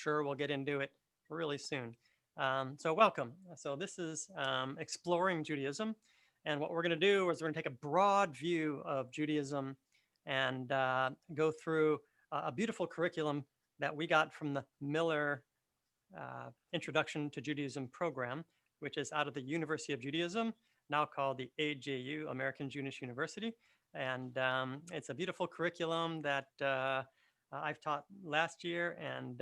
sure we'll get into it really soon. So welcome. So this is Exploring Judaism. And what we're going to do is we're going to take a broad view of Judaism and go through a beautiful curriculum that we got from the Miller Introduction to Judaism program, which is out of the University of Judaism, now called the AJU, American Jewish University. And it's a beautiful curriculum that I've taught last year, and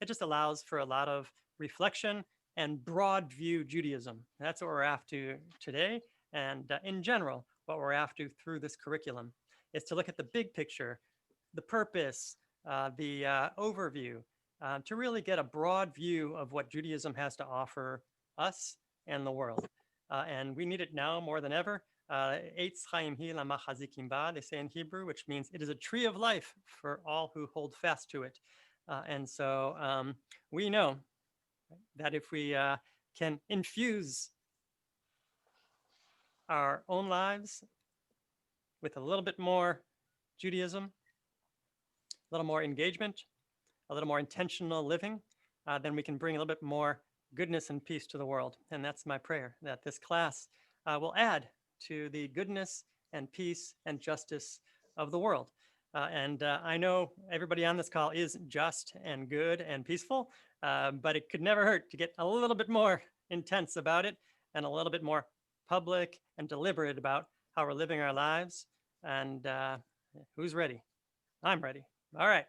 it just allows for a lot of reflection and broad view Judaism. That's what we're after today. And in general, what we're after through this curriculum is to look at the big picture, the purpose, the overview, to really get a broad view of what Judaism has to offer us and the world. And we need it now more than ever. Eitz chaim hi lamachazikim ba, they say in Hebrew, which means it is a tree of life for all who hold fast to it. And so we know that if we can infuse our own lives with a little bit more Judaism, a little more engagement, a little more intentional living, then we can bring a little bit more goodness and peace to the world. And that's my prayer, that this class will add to the goodness and peace and justice of the world. And I know everybody on this call is just and good and peaceful, but it could never hurt to get a little bit more intense about it and a little bit more public and deliberate about how we're living our lives. And who's ready? I'm ready. All right,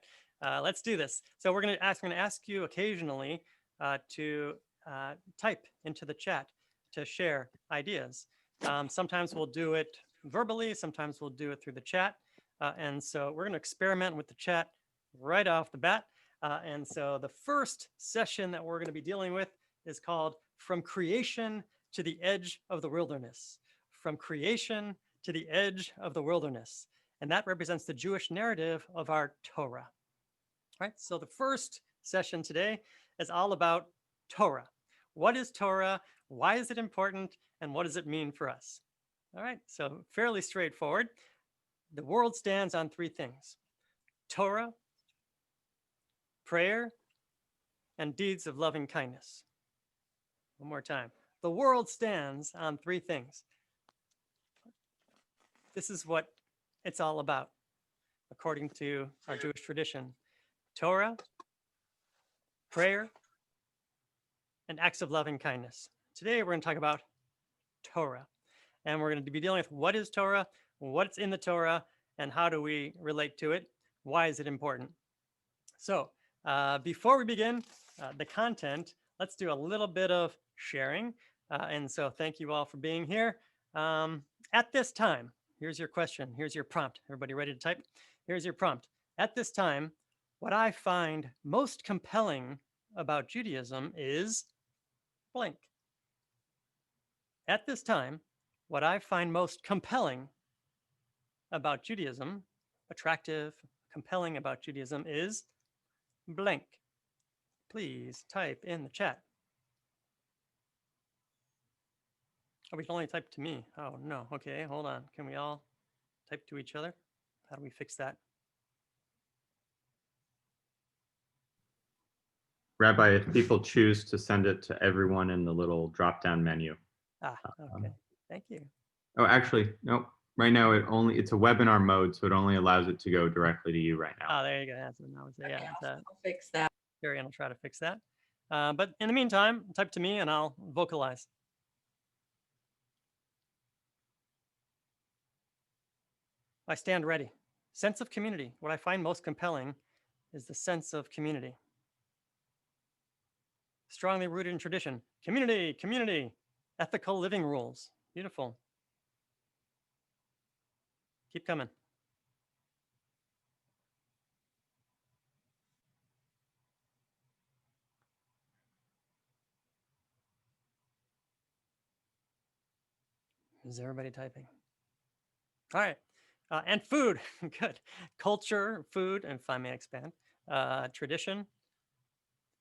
let's do this. So we're going to ask you occasionally to type into the chat to share ideas. Sometimes we'll do it verbally, sometimes we'll do it through the chat. And so we're going to experiment with the chat right off the bat. And so the first session that we're going to be dealing with is called From Creation to the Edge of the Wilderness. From creation to the edge of the wilderness. And that represents the Jewish narrative of our Torah. All right, so the first session today is all about Torah. What is Torah? Why is it important? And what does it mean for us? All right, so fairly straightforward. The world stands on three things: Torah, prayer, and deeds of loving kindness. One more time. The world stands on three things. This is what it's all about, according to our Jewish tradition: Torah, prayer, and acts of loving kindness. Today, we're going to talk about Torah. And we're going to be dealing with what is Torah, what's in the Torah, and how do we relate to it? Why is it important? So before we begin the content, let's do a little bit of sharing. And so thank you all for being here. At this time, here's your question. Here's your prompt. Everybody ready to type? Here's your prompt. At this time, what I find most compelling about Judaism is blank. At this time, what I find most compelling about Judaism, attractive, compelling about Judaism is blank. Please type in the chat. Oh, we can only type to me. Oh, no. Okay, hold on. Can we all type to each other? How do we fix that? Rabbi, if people choose to send it to everyone in the little drop-down menu. Okay. Thank you. Oh, actually, no. Right now, it's a webinar mode, so it only allows it to go directly to you right now. Oh, there you go. That's what I was saying. Yeah, I'll fix that. Carrie will try to fix that. But in the meantime, type to me and I'll vocalize. I stand ready. Sense of community. What I find most compelling is the sense of community. Strongly rooted in tradition. Community, community. Ethical living rules. Beautiful. Keep coming. Is everybody typing? All right. And food. Good. Culture, food, and if I may expand. Tradition.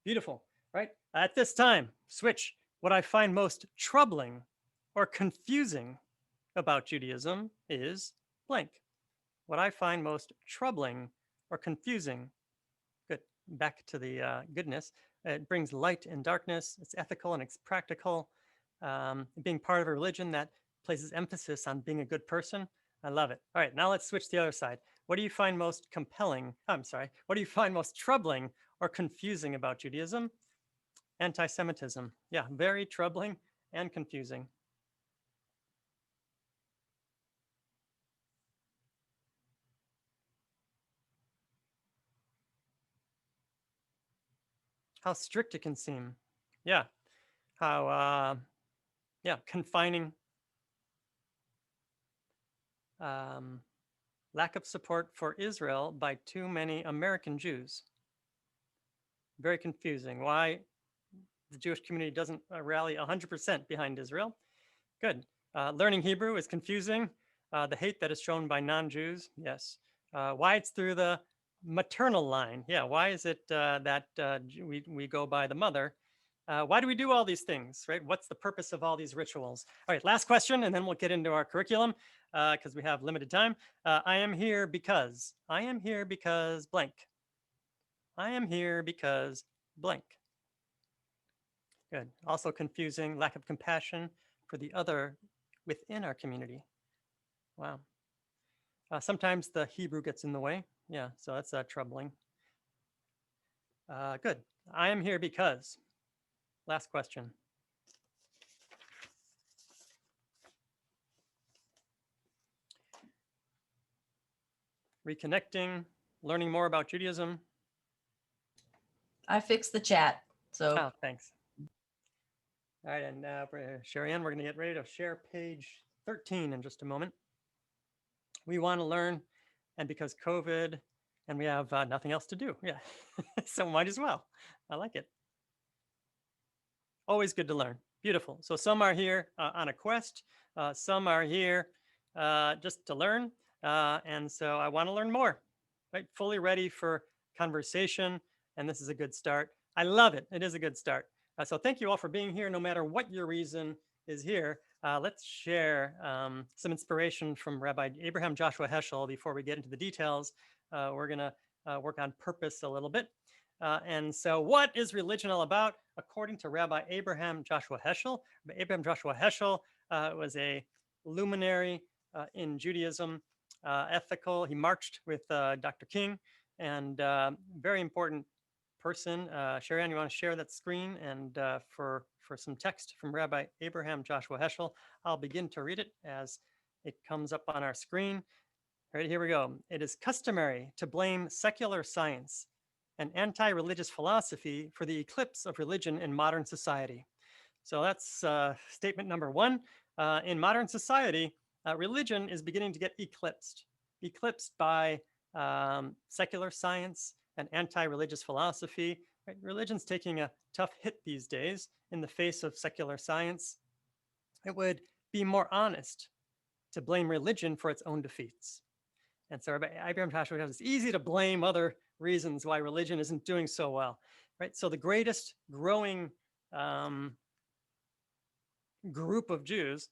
Beautiful. Right? At this time, switch. What I find most troubling or confusing about Judaism is blank. What I find most troubling or confusing. Good. back to the goodness. It brings light and darkness. It's ethical and it's practical. Being part of a religion that places emphasis on being a good person. I love it. All right, now let's switch to the other side. What do you find most compelling? I'm sorry. What do you find most troubling or confusing about Judaism? Anti-Semitism. Yeah, very troubling and confusing. How strict it can seem. Yeah. How confining. Um, lack of support for Israel by too many American Jews. Very confusing. Why the Jewish community doesn't rally 100% behind Israel. Good. Learning Hebrew is confusing. The hate that is shown by non-Jews, yes. Why it's through the maternal line. Yeah, why is it that we go by the mother? Why do we do all these things, right? What's the purpose of all these rituals? All right, last question, and then we'll get into our curriculum because we have limited time. I am here because blank. I am here because blank. Good. Also confusing, lack of compassion for the other within our community. Wow. Sometimes the Hebrew gets in the way. Yeah, so that's troubling. Good. I am here because. Last question. Reconnecting, learning more about Judaism. I fixed the chat. So Oh, thanks. All right, and Sherry Ann, we're going to get ready to share page 13 in just a moment. We want to learn, and because COVID, and we have nothing else to do. Yeah, so might as well. I like it. Always good to learn. Beautiful. So some are here on a quest. Some are here just to learn. And so I want to learn more, right? Fully ready for conversation. And this is a good start. I love it. It is a good start. So thank you all for being here, no matter what your reason is here. Let's share some inspiration from Rabbi Abraham Joshua Heschel before we get into the details. We're going to work on purpose a little bit. And so what is religion all about? According to Rabbi Abraham Joshua Heschel, Abraham Joshua Heschel was a luminary in Judaism, ethical. He marched with Dr. King, and very important person. Sharon, you want to share that screen? And for some text from Rabbi Abraham Joshua Heschel, I'll begin to read it as it comes up on our screen. All right, here we go. It is customary to blame secular science and anti-religious philosophy for the eclipse of religion in modern society. So that's statement number one. In modern society, religion is beginning to get eclipsed by secular science and anti-religious philosophy. Right? Religion's taking a tough hit these days in the face of secular science. It would be more honest to blame religion for its own defeats. And so Abraham Joshua says it's easy to blame other reasons why religion isn't doing so well, right? So the greatest growing group of Jews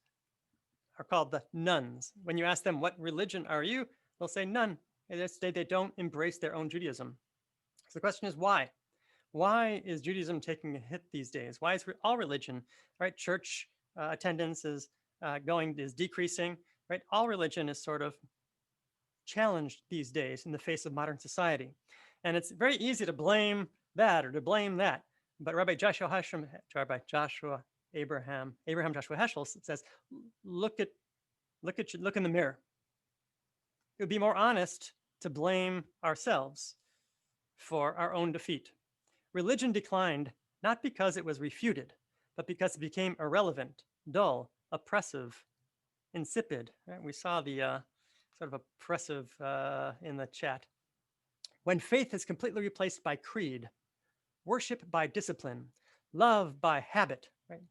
are called the nuns. When you ask them, what religion are you? They'll say none. They don't embrace their own Judaism. So the question is why? Why is Judaism taking a hit these days? Why is all religion, right? Church attendance is decreasing, right? All religion is sort of challenged these days in the face of modern society. And it's very easy to blame that or to blame that. But Abraham Joshua Heschel says, look in the mirror. It would be more honest to blame ourselves for our own defeat. Religion declined not because it was refuted, but because it became irrelevant, dull, oppressive, insipid. Right? We saw the sort of oppressive in the chat. When faith is completely replaced by creed, worship by discipline, love by habit, right?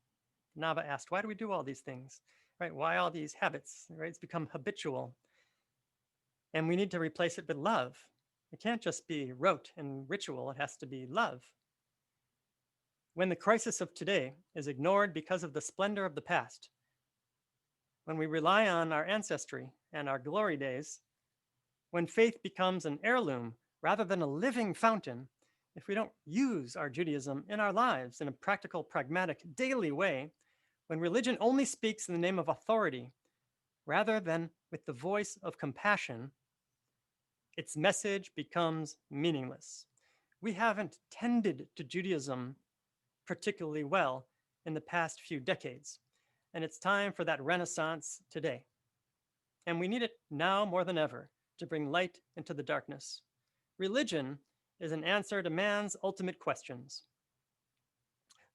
Nava asked, why do we do all these things, right? Why all these habits, right? It's become habitual. And we need to replace it with love. It can't just be rote and ritual, it has to be love. When the crisis of today is ignored because of the splendor of the past, when we rely on our ancestry and our glory days, when faith becomes an heirloom rather than a living fountain, if we don't use our Judaism in our lives in a practical, pragmatic, daily way, when religion only speaks in the name of authority rather than with the voice of compassion, its message becomes meaningless. We haven't tended to Judaism particularly well in the past few decades, and it's time for that renaissance today. And we need it now more than ever to bring light into the darkness. Religion is an answer to man's ultimate questions.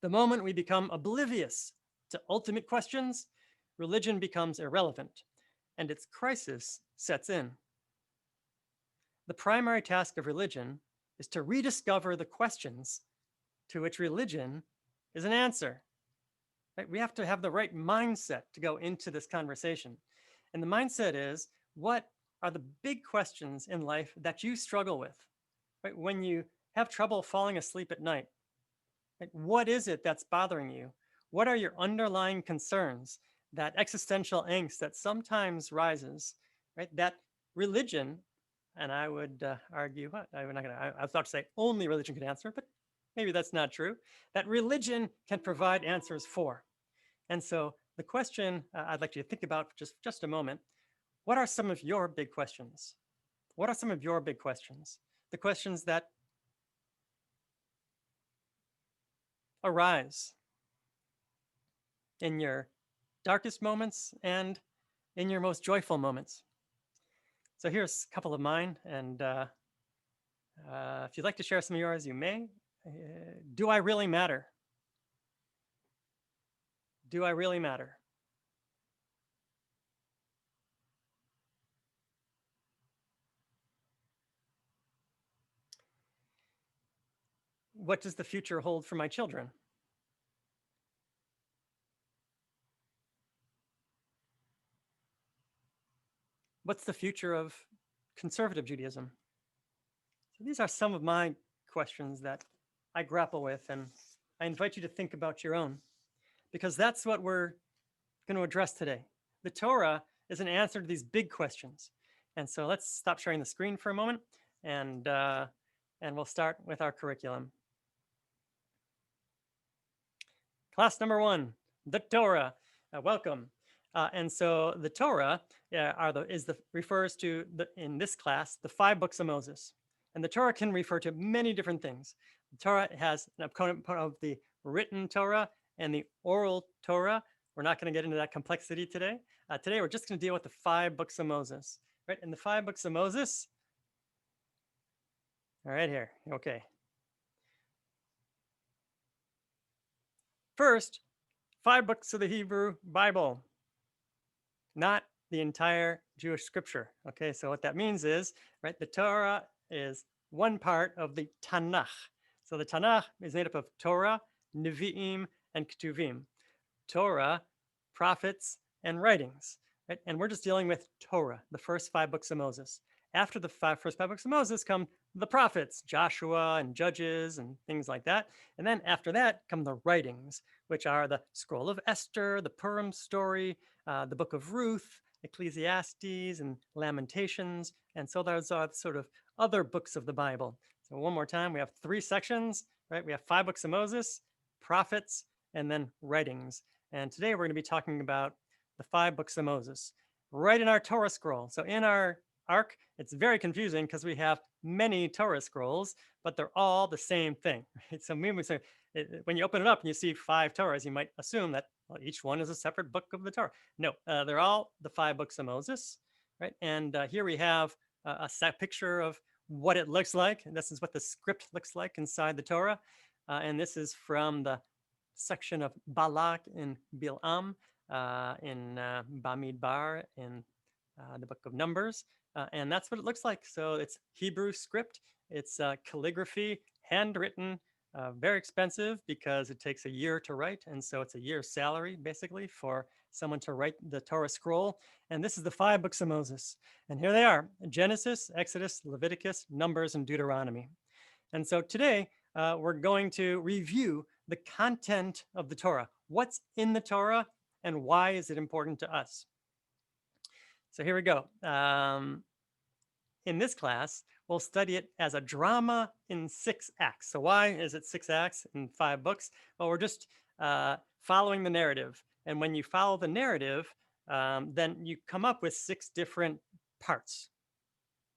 The moment we become oblivious to ultimate questions, religion becomes irrelevant, and its crisis sets in. The primary task of religion is to rediscover the questions to which religion is an answer. Right? We have to have the right mindset to go into this conversation. And the mindset is, what are the big questions in life that you struggle with? Right? When you have trouble falling asleep at night, right? What is it that's bothering you? What are your underlying concerns? That existential angst that sometimes rises, right? That religion, and I would argue, I'm not gonna, I was about to say only religion can answer, but maybe that's not true. That religion can provide answers for. And so the question I'd like you to think about for just a moment, what are some of your big questions? What are some of your big questions? The questions that arise in your darkest moments and in your most joyful moments. So here's a couple of mine, and if you'd like to share some of yours, you may. Do I really matter? Do I really matter? What does the future hold for my children? What's the future of conservative Judaism? So these are some of my questions that I grapple with, and I invite you to think about your own, because that's what we're going to address today. The Torah is an answer to these big questions. And so let's stop sharing the screen for a moment, and we'll start with our curriculum. Class number 1, the Torah. Welcome. And so the Torah refers to, in this class, the 5 books of Moses. And the Torah can refer to many different things. The Torah has an component of the written Torah and the oral Torah. We're not going to get into that complexity today. Today, we're just going to deal with the 5 books of Moses. Right? And the 5 books of Moses, all right, here. Okay. First, 5 books of the Hebrew Bible, not the entire Jewish scripture. Okay, so what that means is, right, the Torah is one part of the Tanakh. So the Tanakh is made up of Torah, Nevi'im, and Ketuvim. Torah, prophets, and writings. Right? And we're just dealing with Torah, the first 5 books of Moses. After the first 5 books of Moses come the prophets, Joshua and Judges and things like that. And then after that come the writings, which are the Scroll of Esther, the Purim story, the Book of Ruth, Ecclesiastes, and Lamentations. And so those are sort of other books of the Bible. So one more time, we have 3 sections, right? We have 5 books of Moses, prophets, and then writings. And today we're going to be talking about the 5 books of Moses, right in our Torah scroll. So in our ark, it's very confusing because we have many Torah scrolls, but they're all the same thing. Right? So when you open it up and you see 5 Torahs, you might assume that each one is a separate book of the Torah. No, they're all the 5 books of Moses, right? And here we have a set picture of what it looks like. And this is what the script looks like inside the Torah. And this is from the section of Balak in Bilam, in Bamidbar, in the book of Numbers. And that's what it looks like. So it's Hebrew script. It's calligraphy, handwritten, very expensive because it takes a year to write. And so it's a year's salary, basically, for someone to write the Torah scroll. And this is the 5 books of Moses. And here they are: Genesis, Exodus, Leviticus, Numbers, and Deuteronomy. And so today, we're going to review the content of the Torah. What's in the Torah and why is it important to us? So here we go. In this class, we'll study it as a drama in 6 acts. So why is it 6 acts in 5 books? Well, we're just following the narrative. And when you follow the narrative, then you come up with 6 different parts.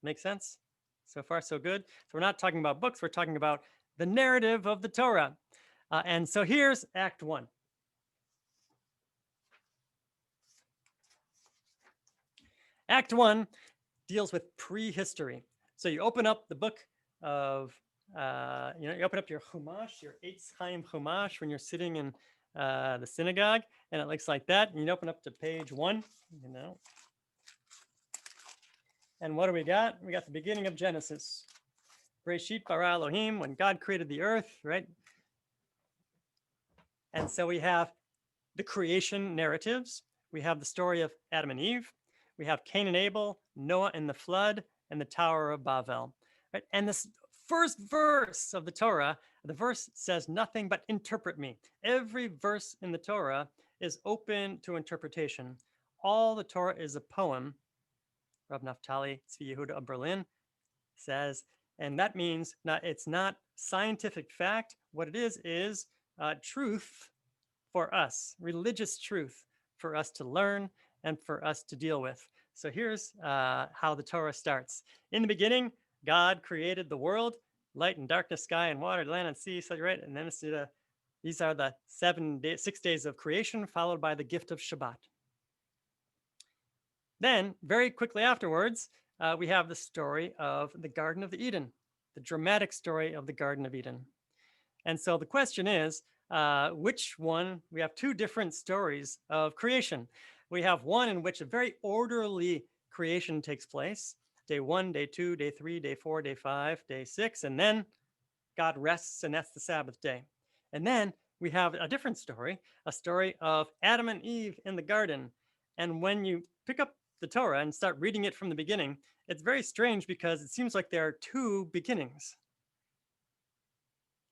Make sense? So far, so good. So we're not talking about books. We're talking about the narrative of the Torah. And so here's Act 1. Act 1 deals with prehistory. So you open up the book of, you open up your Chumash, your Eitz Chaim Chumash when you're sitting in the synagogue, and it looks like that. And you open up to page 1, And what do we got? We got the beginning of Genesis. Bereshit bara Elohim, when God created the earth, right? And so we have the creation narratives. We have the story of Adam and Eve. We have Cain and Abel, Noah and the flood, and the Tower of Babel. Right? And this first verse of the Torah, the verse says nothing but interpret me. Every verse in the Torah is open to interpretation. All the Torah is a poem. Rav Naftali Tzvi Yehuda of Berlin says, and that means it's not scientific fact. What it is truth for us, religious truth for us to learn and for us to deal with. So here's how the Torah starts. In the beginning, God created the world, light and darkness, sky and water, land and sea. So right, and then these are the 6 days of creation, followed by the gift of Shabbat. Then, very quickly afterwards, we have the story of the Garden of Eden, the dramatic story of the Garden of Eden. And so the question is, which one? We have 2 different stories of creation. We have one in which a very orderly creation takes place. Day 1, day 2, day 3, day 4, day 5, day 6, and then God rests, and that's the Sabbath day. And then we have a different story, a story of Adam and Eve in the garden. And when you pick up the Torah and start reading it from the beginning, it's very strange because it seems like there are 2 beginnings.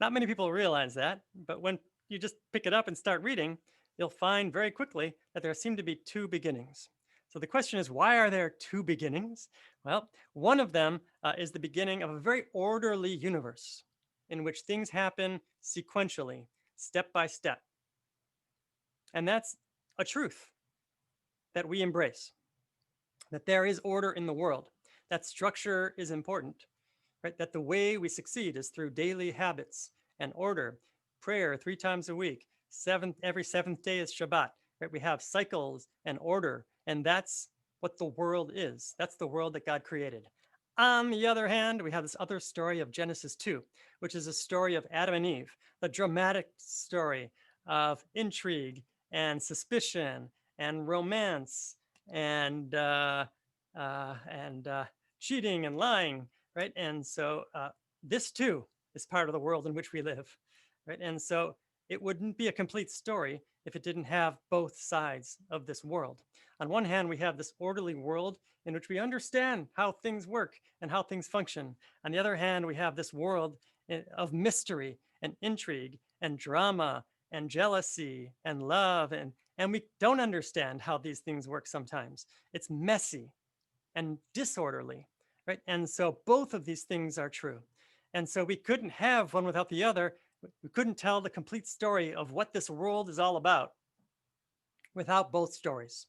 Not many people realize that, but when you just pick it up and start reading, you'll find very quickly that there seem to be 2 beginnings. So the question is, why are there 2 beginnings? Well, one of them is the beginning of a very orderly universe in which things happen sequentially, step by step. And that's a truth that we embrace, that there is order in the world, that structure is important, right? That the way we succeed is through daily habits and order, prayer 3 times a week, every 7th day is Shabbat, right? We have cycles and order, and that's what the world is. That's the world that God created. On the other hand, we have this other story of Genesis 2, which is a story of Adam and Eve, the dramatic story of intrigue and suspicion and romance and cheating and lying, right? And so this too is part of the world in which we live, right? And so it wouldn't be a complete story if it didn't have both sides of this world. On one hand, we have this orderly world in which we understand how things work and how things function. On the other hand, we have this world of mystery and intrigue and drama and jealousy and love, and we don't understand how these things work sometimes. It's messy and disorderly, right? And so both of these things are true. And so we couldn't have one without the other. We couldn't tell the complete story of what this world is all about without both stories.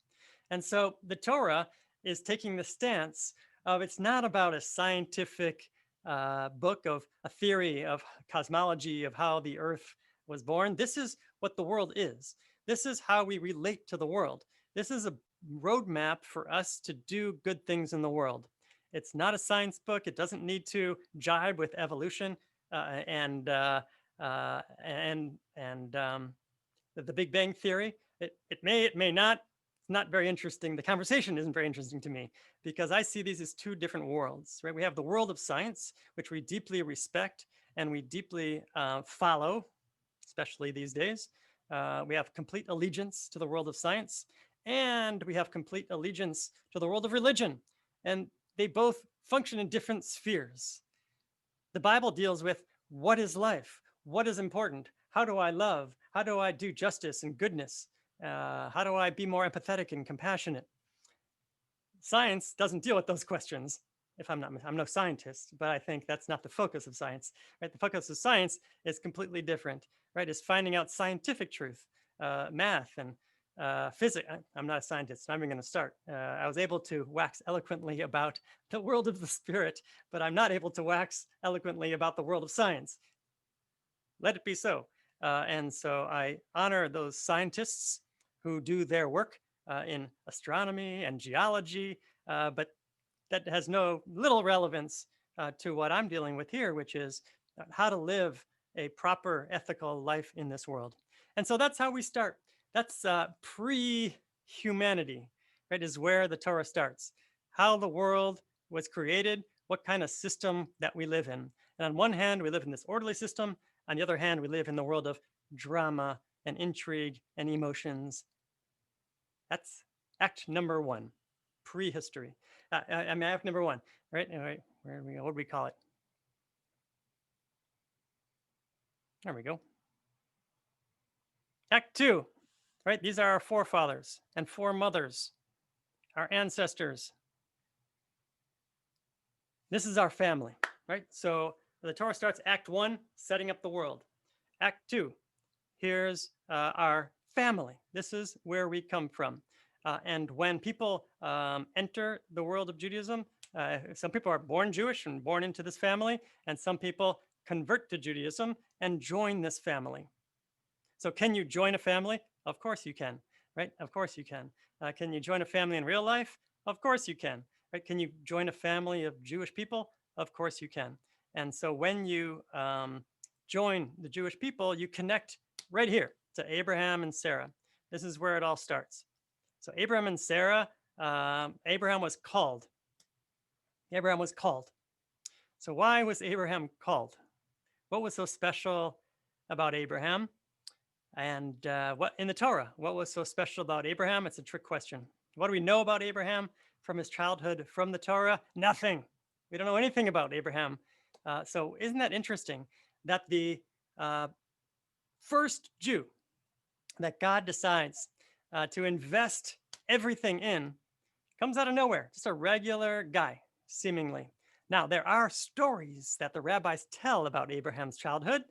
And so the Torah is taking the stance of it's not about a scientific book of a theory of cosmology of how the earth was born. This is what the world is. This is how we relate to the world. This is a roadmap for us to do good things in the world. It's not a science book. It doesn't need to jibe with evolution and the Big Bang Theory. It may, it may not. It's not very interesting. The conversation isn't very interesting to me because I see these as 2 different worlds, right? We have the world of science, which we deeply respect and we deeply follow, especially these days. We have complete allegiance to the world of science, and we have complete allegiance to the world of religion. And they both function in different spheres. The Bible deals with what is life? What is important? How do I love? How do I do justice and goodness? How do I be more empathetic and compassionate? Science doesn't deal with those questions. if I'm no scientist, but I think that's not the focus of science, right? The focus of science is completely different, right? Is finding out scientific truth, math and physics. I'm not a scientist, so I'm even going to start. I was able to wax eloquently about the world of the spirit, but I'm not able to wax eloquently about the world of science. Let it be so. And so I honor those scientists who do their work in astronomy and geology, but that has no little relevance to what I'm dealing with here, which is how to live a proper ethical life in this world. And so that's how we start. That's pre-humanity, right? Is where the Torah starts. How the world was created, what kind of system that we live in. And on one hand, we live in this orderly system. On the other hand, we live in the world of drama and intrigue and emotions. That's act number one, prehistory. I mean, act number one, right? All right, where do we go? What do we call it? There we go. Act two, right? These are our forefathers and foremothers, our ancestors. This is our family, right? So the Torah starts Act one, setting up the world. Act two, here's our family. This is where we come from. And when people enter the world of Judaism, some people are born Jewish and born into this family, and some people convert to Judaism and join this family. So can you join a family? Of course you can, right? Of course you can. Can you join a family in real life? Of course you can, right? Can you join a family of Jewish people? Of course you can. And so when you join the Jewish people, you connect right here to Abraham and Sarah. This is where it all starts. So Abraham and Sarah, Abraham was called. Abraham was called. So why was Abraham called? What was so special about Abraham? And what in the Torah, what was so special about Abraham? It's a trick question. What do we know about Abraham from his childhood, from the Torah? Nothing. We don't know anything about Abraham. So isn't that interesting that the first Jew that God decides to invest everything in comes out of nowhere, just a regular guy, seemingly. Now, there are stories that the rabbis tell about Abraham's childhood,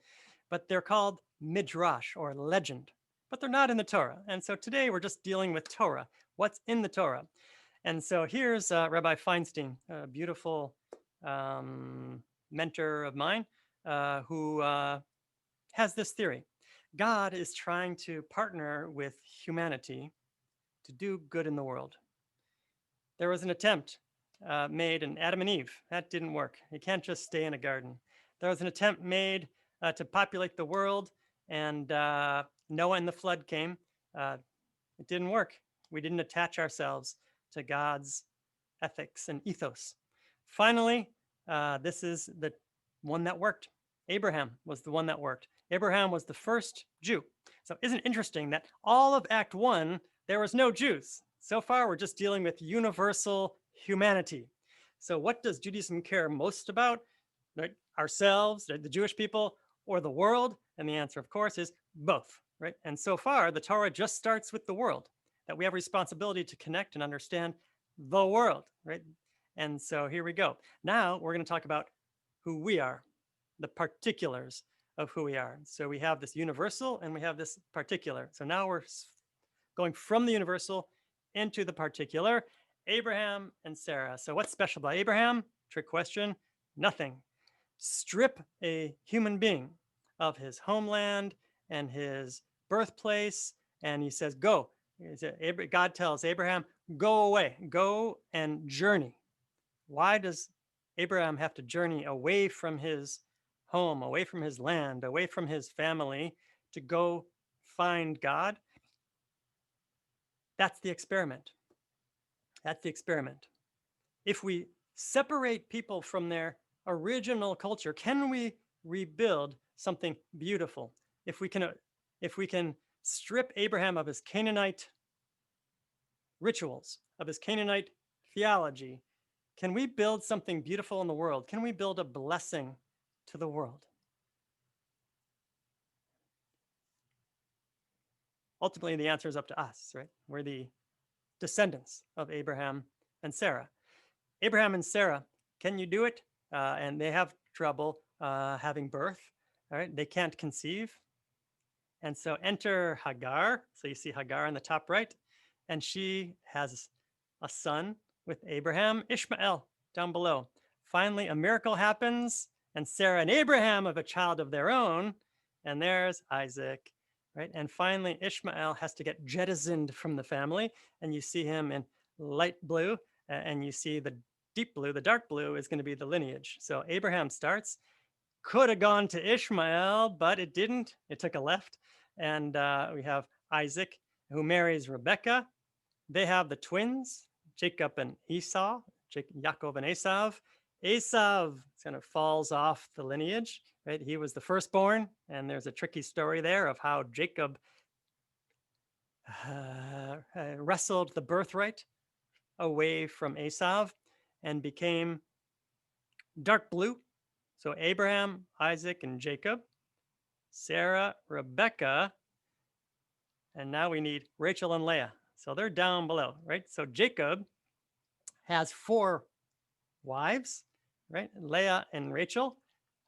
but they're called midrash or legend, but they're not in the Torah. And so today we're just dealing with Torah, what's in the Torah. And so here's Rabbi Feinstein, a beautiful mentor of mine who has this theory. God is trying to partner with humanity to do good in the world. There was an attempt made in Adam and Eve. That didn't work. You can't just stay in a garden. There was an attempt made to populate the world, and Noah and the flood came. It didn't work. We didn't attach ourselves to God's ethics and ethos. Finally, this is the one that worked. Abraham was the one that worked. Abraham was the first Jew. So isn't it interesting that all of Act 1, there was no Jews. So far, we're just dealing with universal humanity. So what does Judaism care most about? Right? Ourselves, the Jewish people, or the world? And the answer, of course, is both. Right? And so far, the Torah just starts with the world, that we have responsibility to connect and understand the world. Right? And so here we go. Now we're going to talk about who we are, the particulars of who we are. So we have this universal and we have this particular. So now we're going from the universal into the particular. Abraham and Sarah. So what's special about Abraham? Trick question. Nothing. Strip a human being of his homeland and his birthplace, and he says, go. God tells Abraham, go away, go and journey. Why does Abraham have to journey away from his home, away from his land, away from his family to go find God? That's the experiment. That's the experiment. If we separate people from their original culture, can we rebuild something beautiful? If we can strip Abraham of his Canaanite rituals, of his Canaanite theology, can we build something beautiful in the world? Can we build a blessing to the world? Ultimately, the answer is up to us, right? We're the descendants of Abraham and Sarah. Abraham and Sarah can you do it? And they have trouble having birth. All right, they can't conceive. And so enter Hagar. So you see Hagar on the top right, and she has a son with Abraham, Ishmael, down below. Finally, a miracle happens, and Sarah and Abraham have a child of their own, and there's Isaac, right? And finally, Ishmael has to get jettisoned from the family, and you see him in light blue, and you see the deep blue, the dark blue is going to be the lineage. So Abraham starts, could have gone to Ishmael, but it didn't. It took a left. And we have Isaac, who marries Rebekah. They have the twins, Jacob and Esau, Yaakov and Esav. Esav kind of falls off the lineage, right? He was the firstborn, and there's a tricky story there of how Jacob wrestled the birthright away from Esav and became dark blue. So Abraham, Isaac, and Jacob, Sarah, Rebekah, and now we need Rachel and Leah. So they're down below, right? So Jacob has 4 wives, right? Leah and Rachel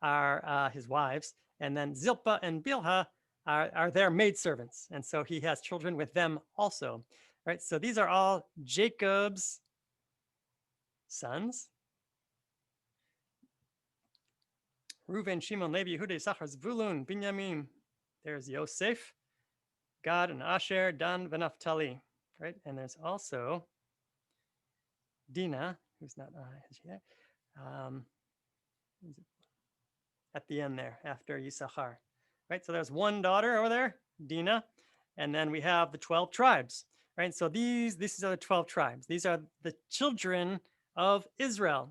are his wives, and then Zilpah and Bilhah are their maidservants. And so he has children with them also, right? So these are all Jacob's sons. Reuven, Shimon, Levi, Yehuda, Issachar, Zvulun, Binyamin. There's Yosef, Gad, and Asher, Dan, and Naphtali, right? And there's also Dinah, who's not is she there? At the end there, after Yisachar, right? So there's one daughter over there, Dinah, and then we have the 12 tribes, right? So these are the 12 tribes. These are the children of Israel.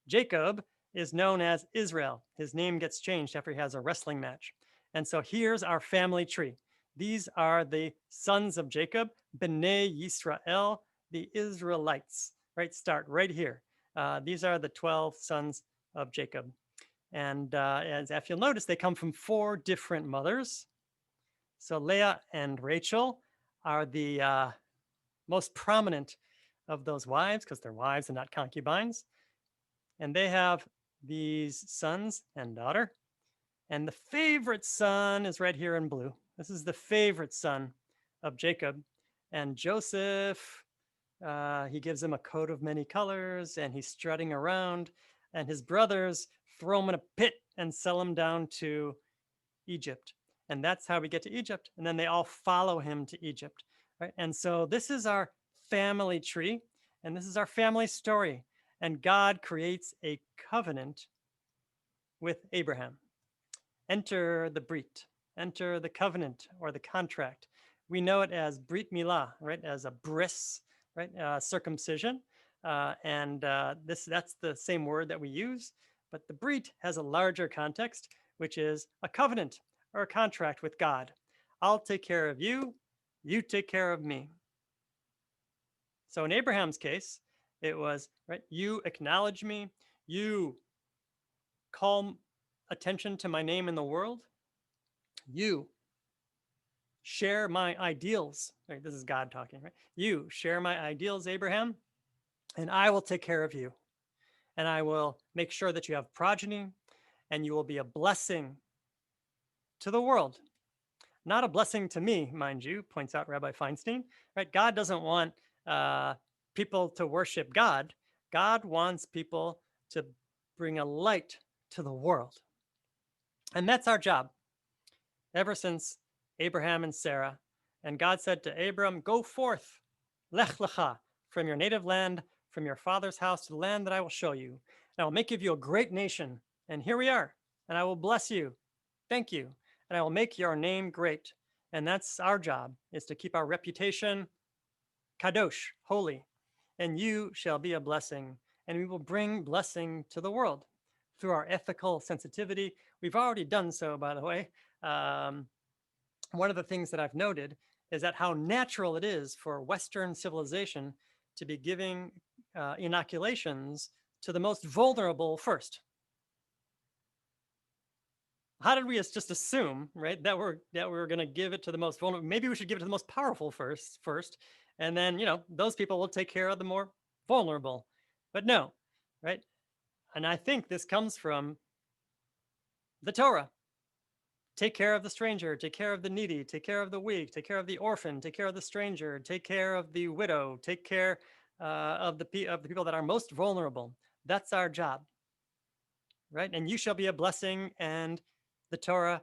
Jacob is known as Israel. His name gets changed after he has a wrestling match. And so here's our family tree. These are the sons of Jacob, B'nai Yisrael, the Israelites, right? Start right here. These are the 12 sons of Jacob. And as if you'll notice, they come from 4 different mothers. So Leah and Rachel are the most prominent of those wives because they're wives and not concubines. And they have these sons and daughter. And the favorite son is right here in blue. This is the favorite son of Jacob. And Joseph, he gives him a coat of many colors, and he's strutting around. And his brothers throw him in a pit and sell him down to Egypt. And that's how we get to Egypt. And then they all follow him to Egypt, right? And so this is our family tree, and this is our family story. And God creates a covenant with Abraham. Enter the Brit, enter the covenant or the contract. We know it as Brit Milah, right? As a bris, right? Circumcision. That's the same word that we use, but the Brit has a larger context, which is a covenant or a contract with God. I'll take care of you, you take care of me. So in Abraham's case, it was, right, you acknowledge me, you call attention to my name in the world, you share my ideals, right? This is God talking, right? You share my ideals, Abraham, and I will take care of you. And I will make sure that you have progeny, and you will be a blessing to the world. Not a blessing to me, mind you, points out Rabbi Feinstein, right? God doesn't want people to worship God. God wants people to bring a light to the world. And that's our job ever since Abraham and Sarah. And God said to Abram, go forth, lech lecha, from your native land, from your father's house to the land that I will show you. And I will make of you a great nation. And here we are. And I will bless you. Thank you. And I will make your name great. And that's our job, is to keep our reputation kadosh, holy. And you shall be a blessing. And we will bring blessing to the world through our ethical sensitivity. We've already done so, by the way. One of the things that I've noted is that how natural it is for Western civilization to be giving inoculations to the most vulnerable first. How did we just assume, right, that we're going to give it to the most vulnerable? Maybe we should give it to the most powerful first, and then those people will take care of the more vulnerable. But no, right? And I think this comes from the Torah. Take care of the stranger, take care of the needy, take care of the weak, take care of the orphan, take care of the stranger, take care of the widow, take care of the people that are most vulnerable. That's our job, right? And you shall be a blessing, and the Torah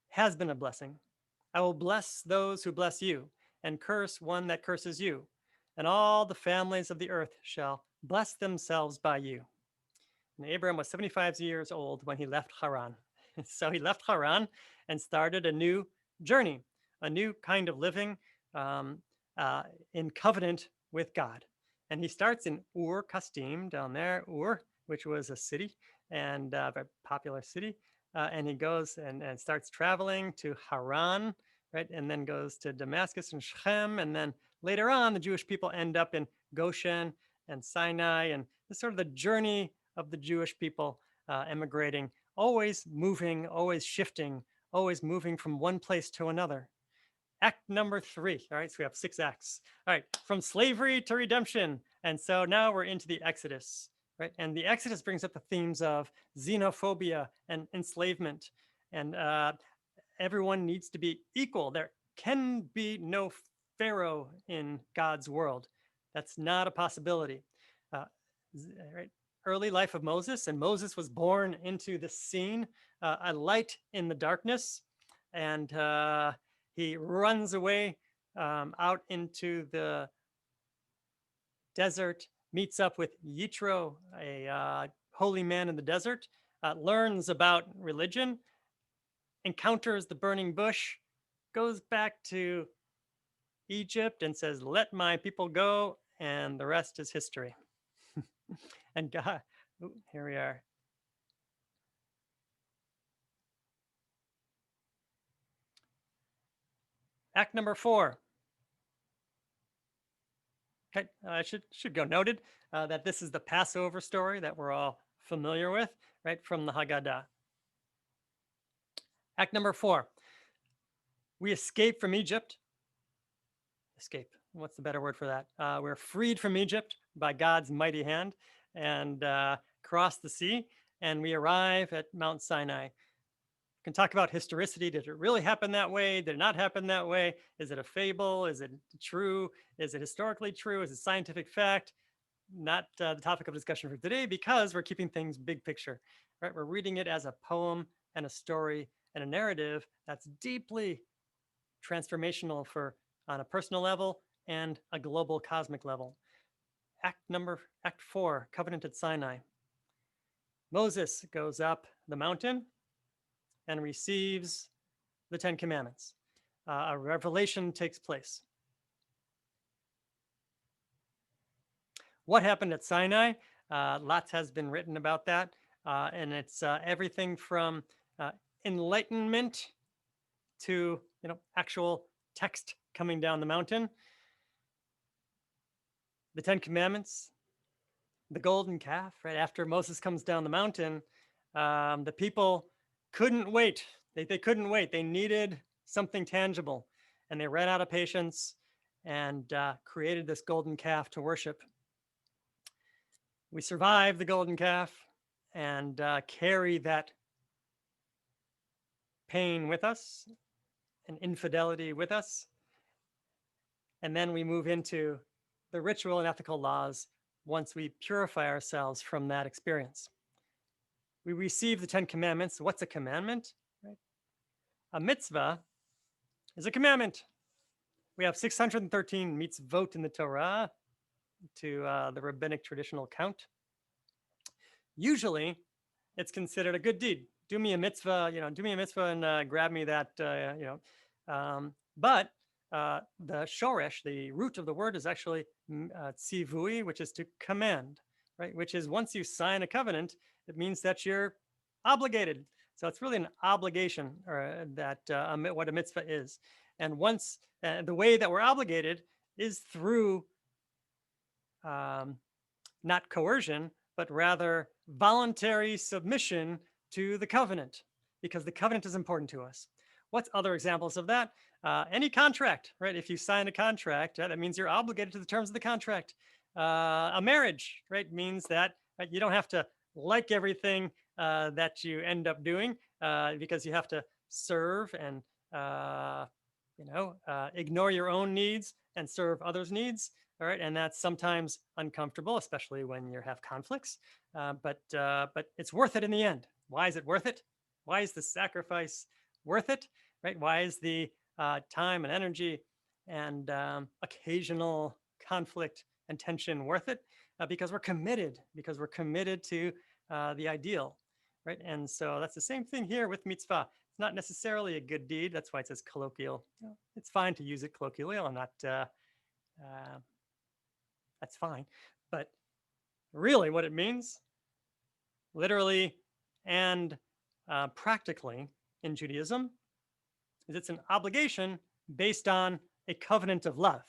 has been a blessing. I will bless those who bless you, and curse one that curses you, and all the families of the earth shall bless themselves by you. And Abraham was 75 years old when he left Haran. So he left Haran and started a new journey, a new kind of living um, in covenant with God. And he starts in Ur Kasdim down there, Ur, which was a city and a very popular city. And he goes and starts traveling to Haran, right? And then goes to Damascus and Shechem. And then later on, the Jewish people end up in Goshen and Sinai. And this sort of the journey of the Jewish people emigrating, always moving, always shifting, always moving from one place to another. Act number 3. All right, so we have 6 acts. All right, from slavery to redemption. And so now we're into the Exodus, right? And the Exodus brings up the themes of xenophobia and enslavement. And everyone needs to be equal. There can be no Pharaoh in God's world. That's not a possibility. Right? Early life of Moses, and Moses was born into the scene, a light in the darkness, and he runs away out into the desert, meets up with Yitro, a holy man in the desert, learns about religion, encounters the burning bush, goes back to Egypt and says, "Let my people go," and the rest is history. And God, here we are. Act number 4. Okay, should go noted that this is the Passover story that we're all familiar with, right, from the Haggadah. Act number 4. We escape from Egypt. Escape. What's the better word for that? We're freed from Egypt by God's mighty hand and cross the sea, and we arrive at Mount Sinai. We can talk about historicity. Did it really happen that way? Did it not happen that way? Is it a fable? Is it true? Is it historically true? Is it scientific fact? Not the topic of discussion for today, because we're keeping things big picture, right? We're reading it as a poem and a story and a narrative that's deeply transformational on a personal level and a global cosmic level. Act 4, Covenant at Sinai. Moses goes up the mountain and receives the 10 Commandments. A revelation takes place. What happened at Sinai? Lots has been written about that, and it's everything from enlightenment to actual text coming down the mountain. The 10 Commandments, the golden calf. Right after Moses comes down the mountain, the people couldn't wait. They couldn't wait. They needed something tangible, and they ran out of patience and created this golden calf to worship. We survive the golden calf and carry that pain with us and infidelity with us. And then we move into the ritual and ethical laws once we purify ourselves from that experience. We receive the 10 Commandments. What's a commandment? Right? A mitzvah is a commandment. We have 613 mitzvot in the Torah to the rabbinic traditional count. Usually, it's considered a good deed. Do me a mitzvah, do me a mitzvah and grab me that, But the shoresh, the root of the word, is actually tzivui, which is to command, right? Which is once you sign a covenant, it means that you're obligated. So it's really an obligation, or that what a mitzvah is. And once the way that we're obligated is through not coercion, but rather voluntary submission to the covenant, because the covenant is important to us. What's other examples of that? Any contract, right? If you sign a contract, that means you're obligated to the terms of the contract. A marriage, right, means that you don't have to like everything that you end up doing because you have to serve and ignore your own needs and serve others' needs. All right, and that's sometimes uncomfortable, especially when you have conflicts. But it's worth it in the end. Why is it worth it? Why is the sacrifice worth it? Right? Why is the time and energy and occasional conflict and tension worth it? Because we're committed. Because we're committed to the ideal, right? And so that's the same thing here with mitzvah. It's not necessarily a good deed. That's why it says colloquial. It's fine to use it colloquially. I'm not. That's fine. But really, what it means, literally and practically in Judaism, is it's an obligation based on a covenant of love.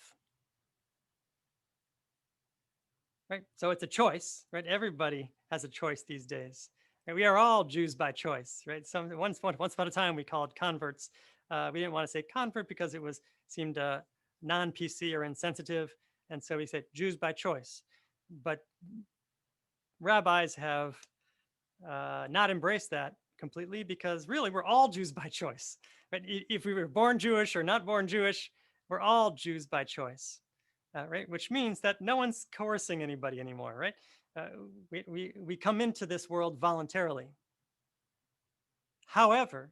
Right? So it's a choice, right? Everybody has a choice these days. Right? We are all Jews by choice, right? Once upon a time we called converts. We didn't want to say convert because it seemed non-PC or insensitive, and so we said Jews by choice. But rabbis have not embraced that completely because really we're all Jews by choice. Right? If we were born Jewish or not born Jewish, we're all Jews by choice. Right? Which means that no one's coercing anybody anymore, right? We come into this world voluntarily. However,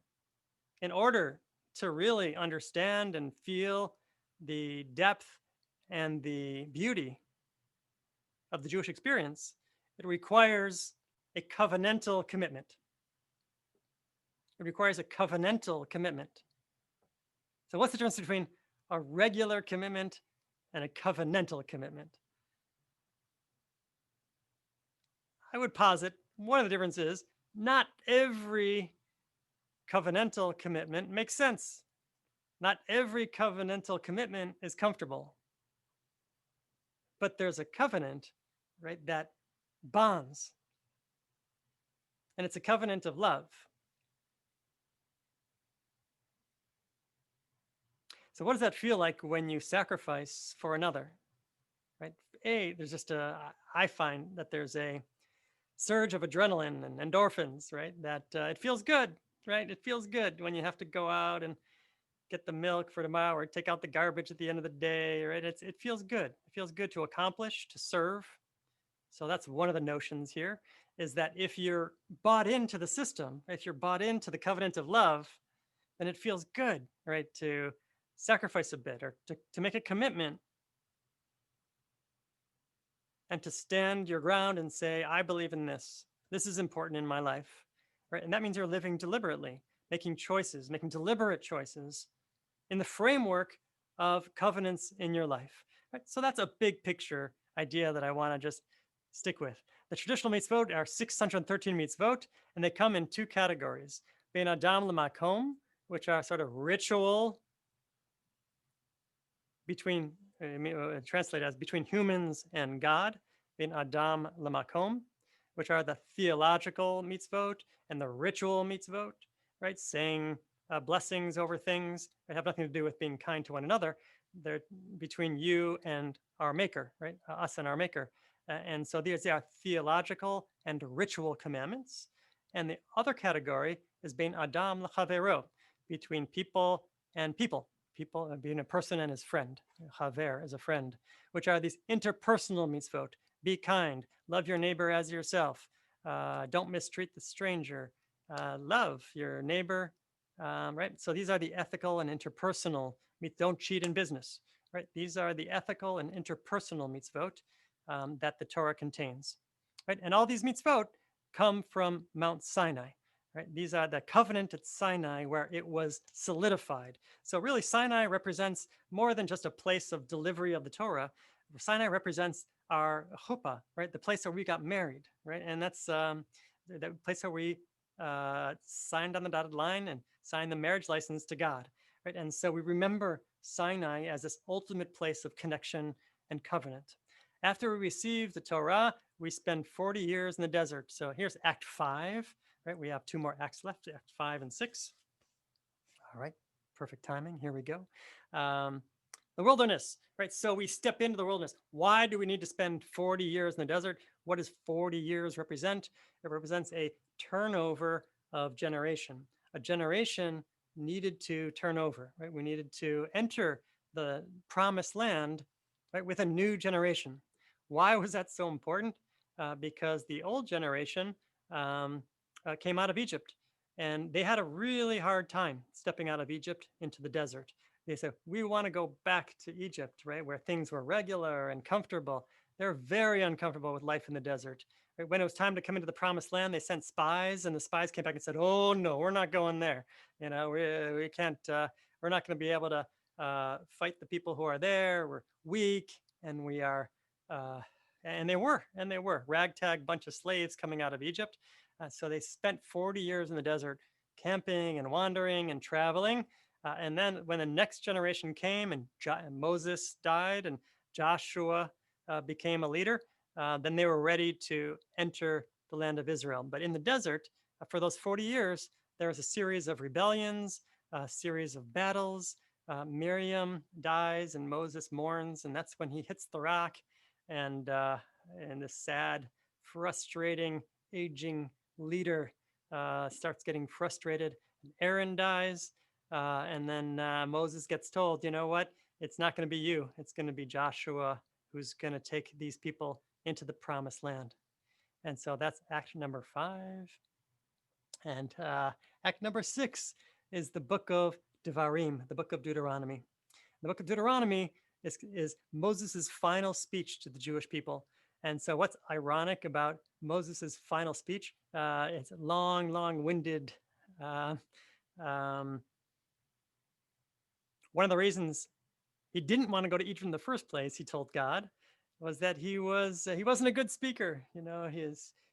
in order to really understand and feel the depth and the beauty of the Jewish experience, it requires a covenantal commitment. It requires a covenantal commitment. So what's the difference between a regular commitment and a covenantal commitment? I would posit one of the differences is not every covenantal commitment makes sense. Not every covenantal commitment is comfortable. But there's a covenant, right, that bonds. And it's a covenant of love. So what does that feel like when you sacrifice for another? Right? I find that there's a surge of adrenaline and endorphins, right? That it feels good, right? It feels good when you have to go out and get the milk for tomorrow or take out the garbage at the end of the day, right? It feels good. It feels good to accomplish, to serve. So that's one of the notions here is that if you're bought into the system, if you're bought into the covenant of love, then it feels good, right? To sacrifice a bit or to make a commitment and to stand your ground and say, I believe in this. This is important in my life, right? And that means you're living deliberately, making choices, making deliberate choices in the framework of covenants in your life. Right? So that's a big picture idea that I want to just stick with. The traditional mitzvot are 613 mitzvot, and they come in two categories. Ben Adam Lamakom, which are sort of ritual between, translated as between humans and God, Ben Adam Lamakom, which are the theological mitzvot and the ritual mitzvot, right? Saying blessings over things that have nothing to do with being kind to one another. They're between you and our maker, right? Us and our maker. And so these are theological and ritual commandments. And the other category is being Adam l'chavero, between people and people. People being a person and his friend. Chaver is a friend, which are these interpersonal mitzvot. Be kind, love your neighbor as yourself, don't mistreat the stranger, love your neighbor, right? So these are the ethical and interpersonal, don't cheat in business, right? These are the ethical and interpersonal mitzvot that the Torah contains, right? And all these mitzvot come from Mount Sinai, right? These are the covenant at Sinai where it was solidified. So really Sinai represents more than just a place of delivery of the Torah. Sinai represents our chuppah, right? The place where we got married, right? And that's the place where we signed on the dotted line and signed the marriage license to God, right? And so we remember Sinai as this ultimate place of connection and covenant. After we receive the Torah, we spend 40 years in the desert. So here's Act 5, right? We have two more acts left, Act 5 and 6. All right, perfect timing. Here we go. The wilderness, right? So we step into the wilderness. Why do we need to spend 40 years in the desert? What does 40 years represent? It represents a turnover of generation. A generation needed to turn over, right? We needed to enter the promised land, right, with a new generation. Why was that so important? Because the old generation um, came out of Egypt, and they had a really hard time stepping out of Egypt into the desert. They said, we want to go back to Egypt, right, where things were regular and comfortable. They're very uncomfortable with life in the desert. Right? When it was time to come into the promised land, they sent spies, and the spies came back and said, oh, no, we're not going there. You know, we can't, we're not going to be able to fight the people who are there. We're weak, and we are, and they were ragtag bunch of slaves coming out of Egypt. So they spent 40 years in the desert camping and wandering and traveling. And then when the next generation came and Moses died and Joshua became a leader, then they were ready to enter the land of Israel. But in the desert, for those 40 years, there was a series of rebellions, a series of battles. Miriam dies and Moses mourns, and that's when he hits the rock, and this sad, frustrating, aging leader starts getting frustrated. Aaron dies, and then Moses gets told, you know what? It's not going to be you. It's going to be Joshua who's going to take these people into the promised land. And so that's act number 5. And act number 6 is the book of Devarim, the book of Deuteronomy. The book of Deuteronomy is Moses' final speech to the Jewish people. And so what's ironic about Moses' final speech? It's long-winded. One of the reasons he didn't want to go to Egypt in the first place, he told God, was that he wasn't a good speaker. You know,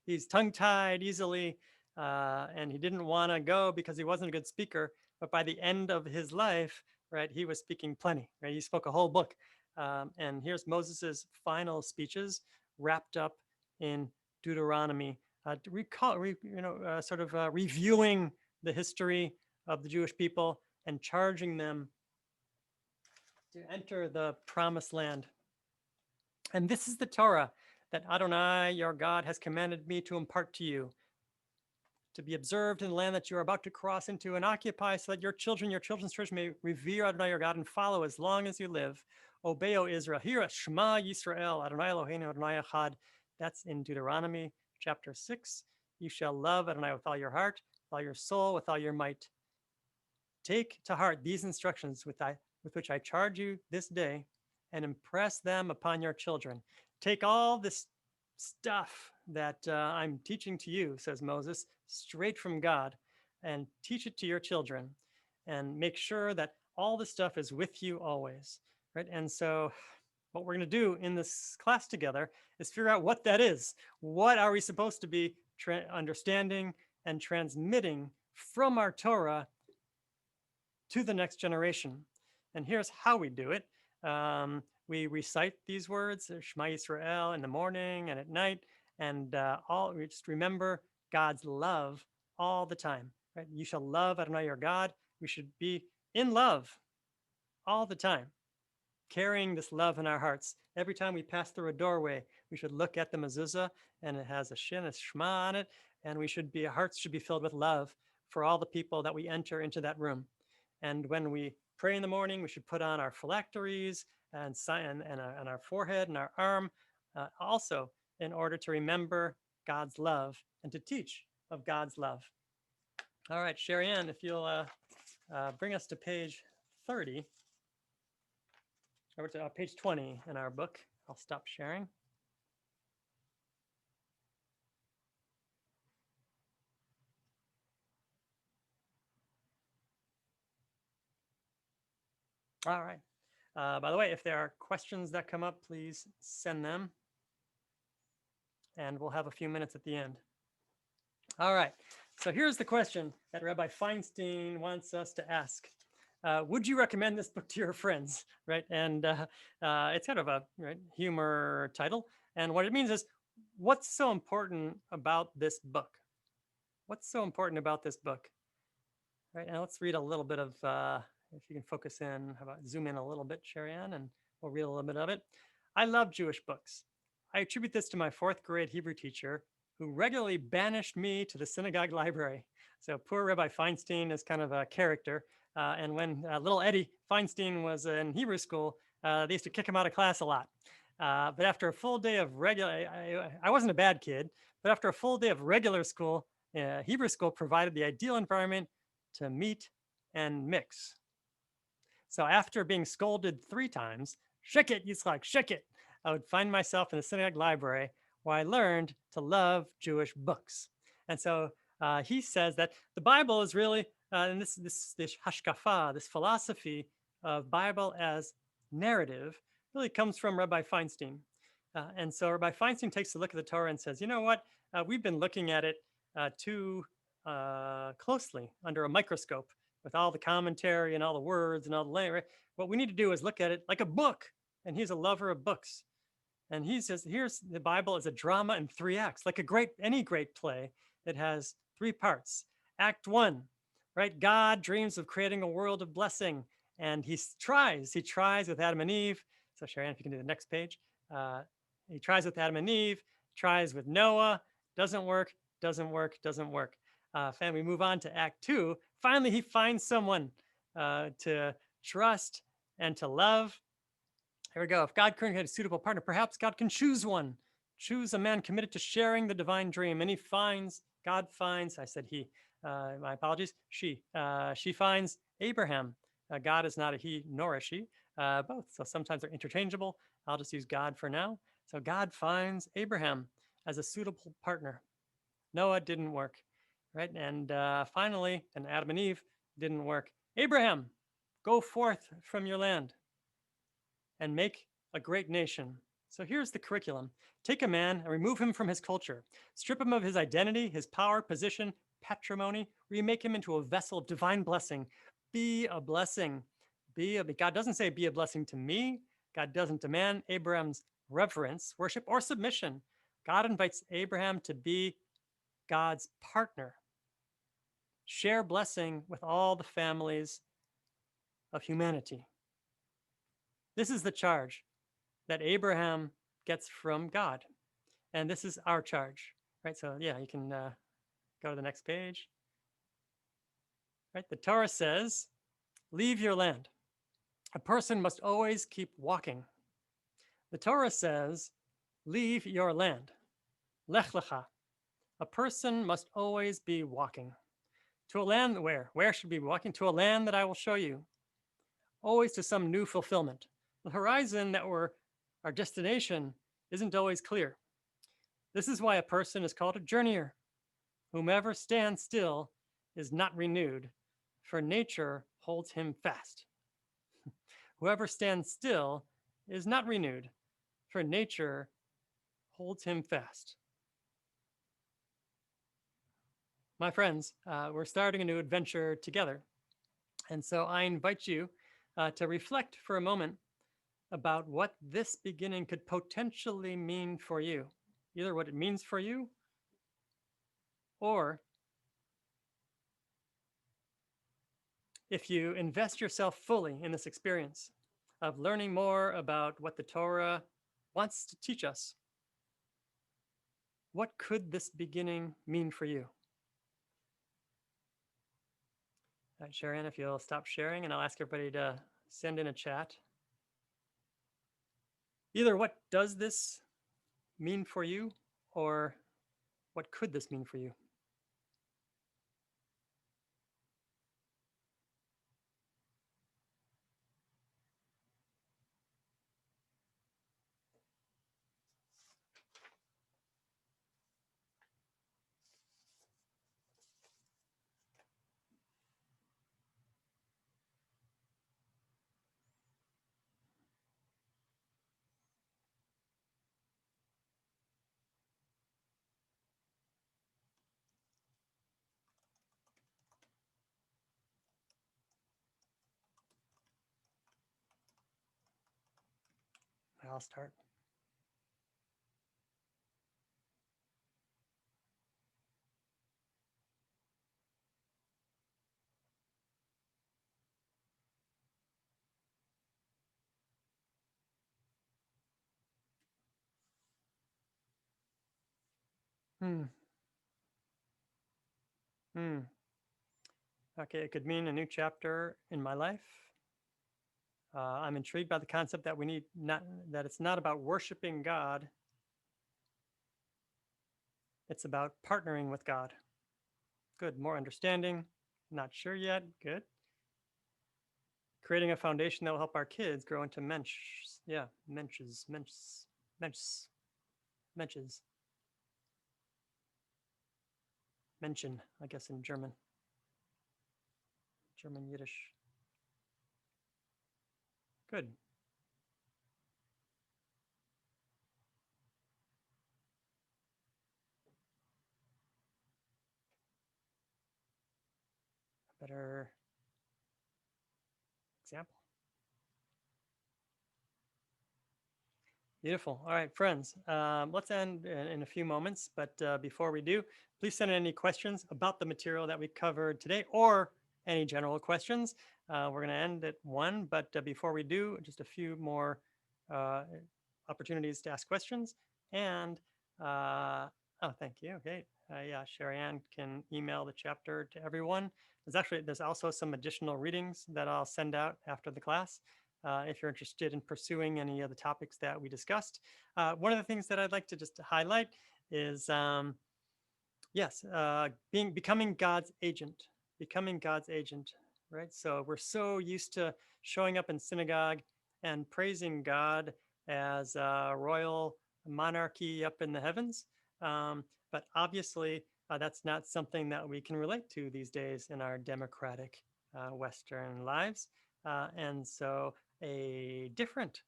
he's tongue-tied easily, and he didn't want to go because he wasn't a good speaker. But by the end of his life, right, he was speaking plenty. Right, he spoke a whole book. And here's Moses's final speeches wrapped up in Deuteronomy, reviewing the history of the Jewish people and charging them to enter the promised land. And this is the Torah that Adonai, your God, has commanded me to impart to you, to be observed in the land that you are about to cross into and occupy, so that your children's children may revere Adonai, your God, and follow as long as you live. Obey, O Israel. Hear us, Shema Yisrael, Adonai Eloheinu, Adonai Echad. That's in Deuteronomy chapter 6. You shall love Adonai with all your heart, with all your soul, with all your might. Take to heart these instructions with which I charge you this day, and impress them upon your children. Take all this stuff that I'm teaching to you, says Moses, straight from God, and teach it to your children, and make sure that all the stuff is with you always, right? And so what we're going to do in this class together is figure out what that is. What are we supposed to be understanding and transmitting from our Torah to the next generation? And here's how we do it. We recite these words, Shema Yisrael, in the morning and at night, and we just remember God's love all the time. Right? You shall love Adonai your God. We should be in love all the time, carrying this love in our hearts. Every time we pass through a doorway, we should look at the mezuzah, and it has a shin, a shema on it, and our hearts should be filled with love for all the people that we enter into that room. And when we pray in the morning, we should put on our phylacteries and our forehead and our arm, also in order to remember God's love and to teach of God's love. All right, Sherry Ann, if you'll bring us to page 30, over to page 20 in our book. I'll stop sharing. All right. By the way, if there are questions that come up, please send them, and we'll have a few minutes at the end. All right. So here's the question that Rabbi Feinstein wants us to ask. Would you recommend this book to your friends? Right. And it's kind of a humor title. And what it means is, what's so important about this book? What's so important about this book? Right. And let's read a little bit of if you can focus in, how about zoom in a little bit, Sherry Ann, and we'll read a little bit of it. I love Jewish books. I attribute this to my fourth grade Hebrew teacher who regularly banished me to the synagogue library. So poor Rabbi Feinstein is kind of a character. And when little Eddie Feinstein was in Hebrew school, they used to kick him out of class a lot. But after a full day of I wasn't a bad kid, but after a full day of regular school, Hebrew school provided the ideal environment to meet and mix. So after being scolded 3 times, shake it, Yitzchak, shake it, I would find myself in the synagogue library where I learned to love Jewish books. And so he says that the Bible is really, and this hashkafa, this philosophy of Bible as narrative, really comes from Rabbi Feinstein. And so Rabbi Feinstein takes a look at the Torah and says, you know what? We've been looking at it too closely under a microscope with all the commentary and all the words and all the language. What we need to do is look at it like a book. And he's a lover of books. And he says, here's the Bible as a drama in 3 acts, like any great play. It has 3 parts. Act 1, right? God dreams of creating a world of blessing. And he tries with Adam and Eve. So Sharon, if you can do the next page. He tries with Adam and Eve, tries with Noah, doesn't work. And we move on to Act 2. Finally, he finds someone to trust and to love. Here we go. If God couldn't get a suitable partner, perhaps God can choose one. Choose a man committed to sharing the divine dream. And God finds, I said he, my apologies, she finds Abraham. God is not a he nor a she, both. So sometimes they're interchangeable. I'll just use God for now. So God finds Abraham as a suitable partner. Noah didn't work, right? And finally, and Adam and Eve didn't work. Abraham, go forth from your land and make a great nation. So here's the curriculum. Take a man and remove him from his culture. Strip him of his identity, his power, position, patrimony. Remake him into a vessel of divine blessing. Be a blessing. God doesn't say be a blessing to me. God doesn't demand Abraham's reverence, worship, or submission. God invites Abraham to be God's partner. Share blessing with all the families of humanity. This is the charge that Abraham gets from God. And this is our charge, right? So yeah, you can go to the next page. Right? The Torah says, leave your land. A person must always keep walking. The Torah says, leave your land. Lech lecha. A person must always be walking. To a land where? Where should we be walking? To a land that I will show you. Always to some new fulfillment. The horizon that our destination isn't always clear. This is why a person is called a journeyer. Whomever stands still is not renewed, for nature holds him fast. Whoever stands still is not renewed, for nature holds him fast. My friends, we're starting a new adventure together. And so I invite you to reflect for a moment about what this beginning could potentially mean for you. Either what it means for you, or if you invest yourself fully in this experience of learning more about what the Torah wants to teach us, what could this beginning mean for you? All right, Sharon, if you'll stop sharing, and I'll ask everybody to send in a chat. Either what does this mean for you, or what could this mean for you? I'll start. Hmm. Hmm. Okay, it could mean a new chapter in my life. I'm intrigued by the concept that we need not that it's not about worshiping God. It's about partnering with God. Good, more understanding. Not sure yet. Good. Creating a foundation that will help our kids grow into mensch. Yeah, mensch, menches, Menschen, I guess in German, Yiddish. Good. Better example. Beautiful. All right, friends. Let's end in a few moments. But before we do, please send in any questions about the material that we covered today or any general questions. We're going to end at 1. But before we do, just a few more uh, opportunities to ask questions. And oh, thank you. Okay. Yeah, Sherry Ann can email the chapter to everyone. There's also some additional readings that I'll send out after the class. If you're interested in pursuing any of the topics that we discussed. One of the things that I'd like to just highlight is, yes, becoming God's agent, right? So we're so used to showing up in synagogue and praising God as a royal monarchy up in the heavens. But obviously, that's not something that we can relate to these days in our democratic Western lives. And so a different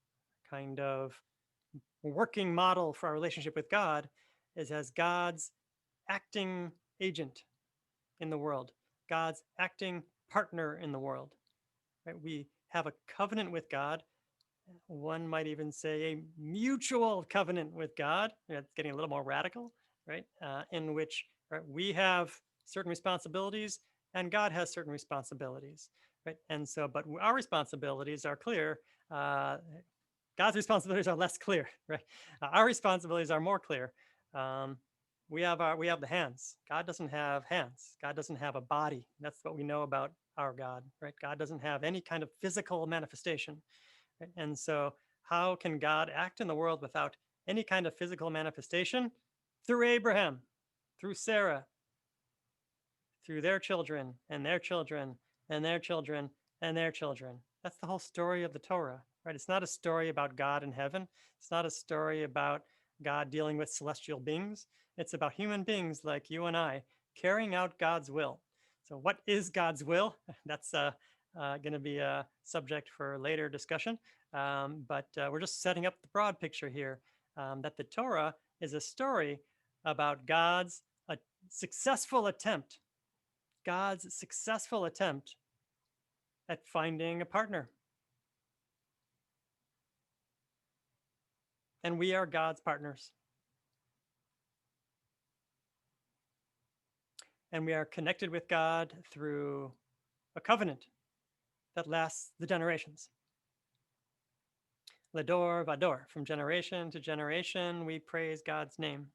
kind of working model for our relationship with God is as God's acting agent in the world, God's acting partner in the world. Right? We have a covenant with God. One might even say a mutual covenant with God. It's getting a little more radical, right? In which, right, we have certain responsibilities and God has certain responsibilities, right? And so, but our responsibilities are clear. Uh, God's responsibilities are less clear, right? Our responsibilities are more clear. Um, we have the hands. God doesn't have hands. God doesn't have a body. That's what we know about our God, right? God doesn't have any kind of physical manifestation. Right? And so, how can God act in the world without any kind of physical manifestation? Through Abraham, through Sarah, through their children and their children and their children and their children. That's the whole story of the Torah, right? It's not a story about God in heaven. It's not a story about God dealing with celestial beings. It's about human beings like you and I carrying out God's will. So, what is God's will? That's going to be a subject for later discussion. But we're just setting up the broad picture here that the Torah is a story about successful attempt God's successful attempt at finding a partner. And we are God's partners. And we are connected with God through a covenant that lasts the generations. Lador vador, from generation to generation, we praise God's name.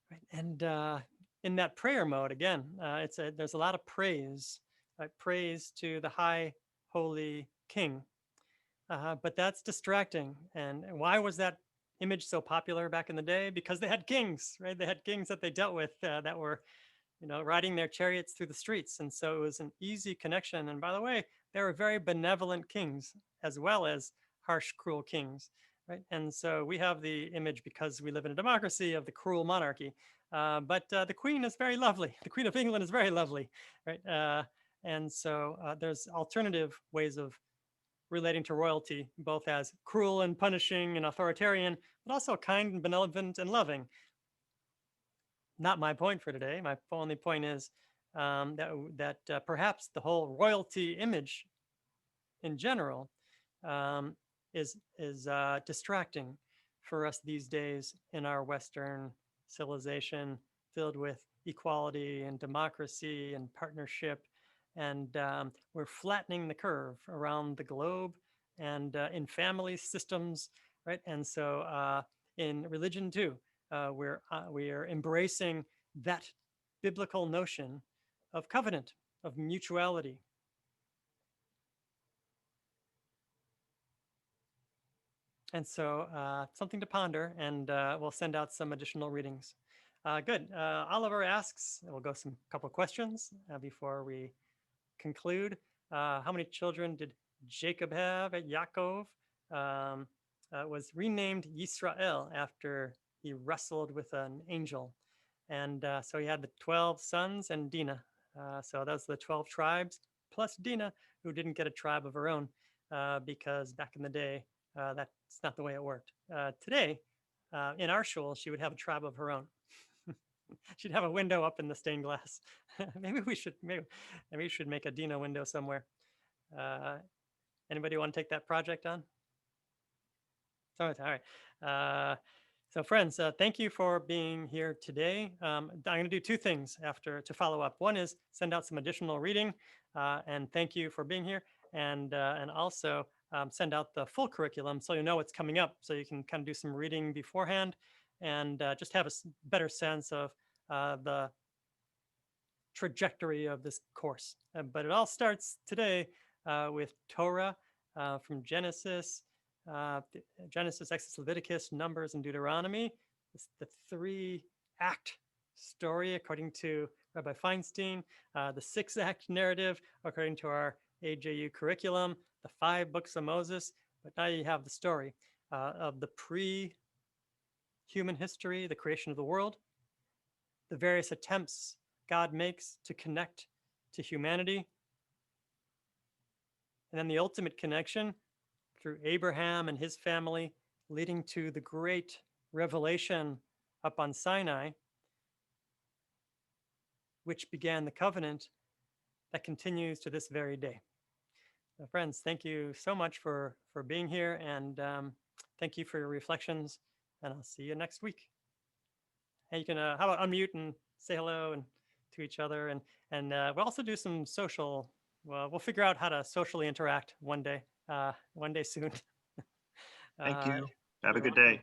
Right? And in that prayer mode, again, there's a lot of praise, right? Praise to the high, holy King. But that's distracting. And why was that image so popular back in the day? Because they had kings, right? They had kings that they dealt with that were, riding their chariots through the streets. And so it was an easy connection. And by the way, they were very benevolent kings as well as harsh, cruel kings, right? And so we have the image, because we live in a democracy, of the cruel monarchy. But the Queen is very lovely. The Queen of England is very lovely, right? And so there's alternative ways of relating to royalty, both as cruel and punishing and authoritarian, but also kind and benevolent and loving. Not my point for today. My only point is that perhaps the whole royalty image in general um, is distracting for us these days in our Western civilization, filled with equality and democracy and partnership. And we're flattening the curve around the globe and in family systems, right? And so in religion too. we are embracing that biblical notion of covenant, of mutuality. And so something to ponder, and we'll send out some additional readings. Good. Oliver asks, we'll go some couple of questions before we conclude. How many children did Jacob have at Yaakov? Was renamed Yisrael after he wrestled with an angel. And so he had the 12 sons and Dinah. So those are the 12 tribes, plus Dinah, who didn't get a tribe of her own because back in the day, that's not the way it worked. Today, in our shul, she would have a tribe of her own. She'd have a window up in the stained glass. maybe we should make a Dinah window somewhere. Anybody want to take that project on? All right. So friends, thank you for being here today. I'm going to do two things after to follow up. One is send out some additional reading, and thank you for being here, and also send out the full curriculum so you know what's coming up, so you can kind of do some reading beforehand, and just have a better sense of the trajectory of this course. But it all starts today with Torah from Genesis. Genesis, Exodus, Leviticus, Numbers, and Deuteronomy. It's the 3-act story according to Rabbi Feinstein, the 6-act narrative according to our AJU curriculum, the 5 books of Moses. But now you have the story of the pre-human history, the creation of the world, the various attempts God makes to connect to humanity, and then the ultimate connection through Abraham and his family, leading to the great revelation up on Sinai, which began the covenant that continues to this very day. So friends, thank you so much for being here, and thank you for your reflections, and I'll see you next week. And you can, how about unmute and say hello and to each other, and we'll also do some social, well, we'll figure out how to socially interact one day soon. Thank you. Have a you're good welcome. day.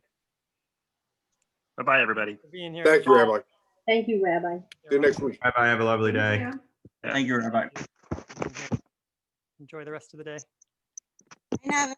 Bye-bye, everybody. For being here. Thank you, Rabbi. Thank you, Rabbi. See you next week. Bye bye. Have a lovely day. Yeah. Thank you, Rabbi. Enjoy the rest of the day. I have